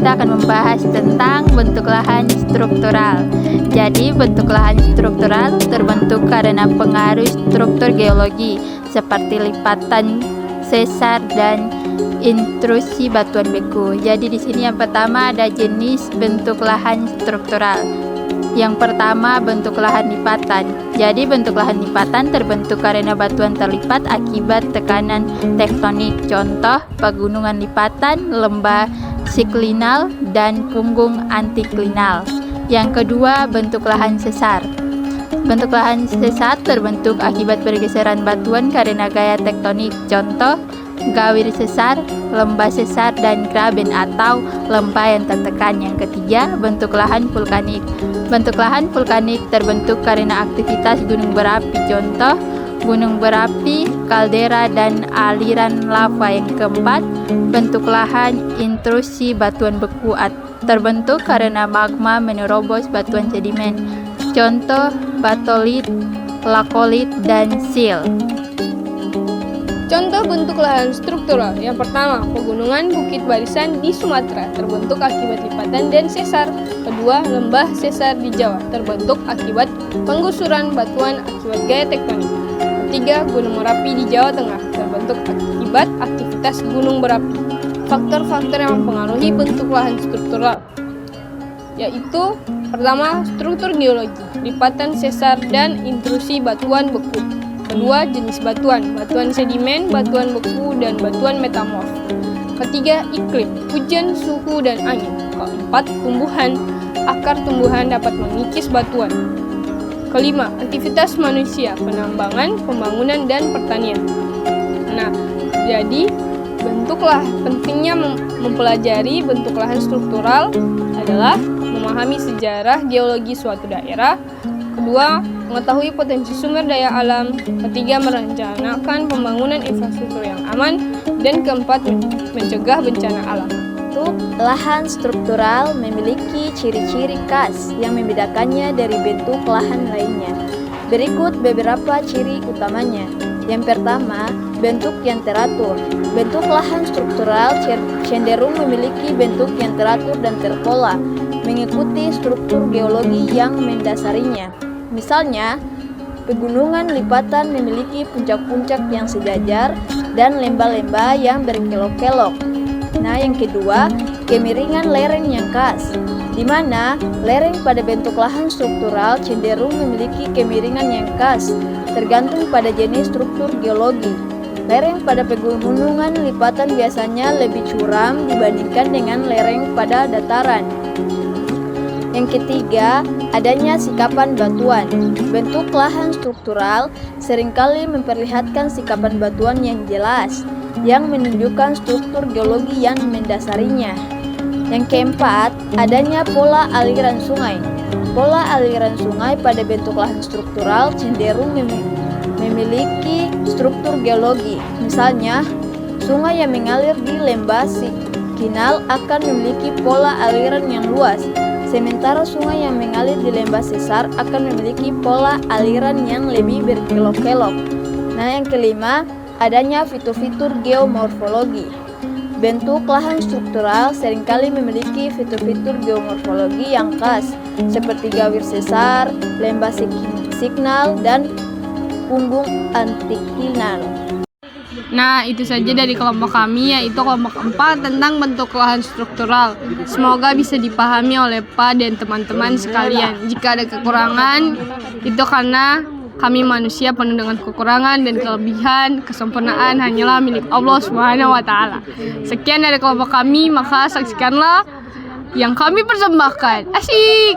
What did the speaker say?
kita akan membahas tentang bentuk lahan struktural. Jadi bentuk lahan struktural terbentuk karena pengaruh struktur geologi seperti lipatan sesar dan intrusi batuan beku. Jadi di sini yang pertama ada jenis bentuk lahan struktural. Yang pertama, bentuk lahan lipatan. Jadi bentuk lahan lipatan terbentuk karena batuan terlipat akibat tekanan tektonik. Contoh, pegunungan lipatan, lembah siklinal, dan punggung antiklinal. Yang kedua, bentuk lahan sesar. Bentuk lahan sesar terbentuk akibat pergeseran batuan karena gaya tektonik. Contoh, gawir sesar, lembah sesar, dan graben atau lembah yang tertekan. Yang ketiga, bentuk lahan vulkanik. Bentuk lahan vulkanik terbentuk karena aktivitas gunung berapi. Contoh, gunung berapi, kaldera, dan aliran lava. Yang keempat, bentuk lahan intrusi batuan beku terbentuk karena magma menerobos batuan sedimen. Contoh, batolit, lakolit, dan sil. Contoh bentuk lahan struktural. Yang pertama, pegunungan Bukit Barisan di Sumatera terbentuk akibat lipatan dan sesar. Kedua, lembah sesar di Jawa terbentuk akibat penggusuran batuan akibat gaya tektonik. Ketiga, Gunung Merapi di Jawa Tengah terbentuk akibat aktivitas gunung berapi. Faktor-faktor yang mempengaruhi bentuk lahan struktural yaitu pertama, struktur geologi, lipatan sesar dan intrusi batuan beku. Kedua, jenis batuan, batuan sedimen, batuan beku, dan batuan metamorf. Ketiga, iklim, hujan, suhu, dan angin. Keempat, tumbuhan, akar tumbuhan dapat mengikis batuan. Kelima, aktivitas manusia, penambangan, pembangunan, dan pertanian. Nah, jadi pentingnya mempelajari bentuk lahan struktural adalah memahami sejarah geologi suatu daerah. Kedua, mengetahui potensi sumber daya alam. Ketiga, merencanakan pembangunan infrastruktur yang aman. Dan keempat, mencegah bencana alam. Bentuk lahan struktural memiliki ciri-ciri khas yang membedakannya dari bentuk lahan lainnya. Berikut beberapa ciri utamanya. Yang pertama, bentuk yang teratur. Bentuk lahan struktural cenderung memiliki bentuk yang teratur dan terpola, mengikuti struktur geologi yang mendasarinya. Misalnya, pegunungan lipatan memiliki puncak-puncak yang sejajar dan lembah-lembah yang berkelok-kelok. Nah, yang kedua, kemiringan lereng yang khas, di mana lereng pada bentuk lahan struktural cenderung memiliki kemiringan yang khas, tergantung pada jenis struktur geologi. Lereng pada pegunungan lipatan biasanya lebih curam dibandingkan dengan lereng pada dataran. Yang ketiga, adanya sikapan batuan. Bentuk lahan struktural seringkali memperlihatkan sikapan batuan yang jelas, yang menunjukkan struktur geologi yang mendasarinya. Yang keempat, adanya pola aliran sungai. Pola aliran sungai pada bentuk lahan struktural cenderung memiliki struktur geologi. Misalnya, sungai yang mengalir di lembah siklinal akan memiliki pola aliran yang luas, sementara sungai yang mengalir di lembah sesar akan memiliki pola aliran yang lebih berkelok-kelok. Nah, yang kelima, adanya fitur-fitur geomorfologi. Bentuk lahan struktural seringkali memiliki fitur-fitur geomorfologi yang khas, seperti gawir sesar, lembah siklinal, dan punggung antiklinal. Nah, itu saja dari kelompok kami, yaitu kelompok 4 tentang bentuk lahan struktural. Semoga bisa dipahami oleh Pak dan teman-teman sekalian. Jika ada kekurangan, itu karena kami manusia penuh dengan kekurangan dan kelebihan. Kesempurnaan hanyalah milik Allah Subhanahu wa Ta'ala. Sekian dari kelompok kami, maka saksikanlah yang kami persembahkan. Asyik!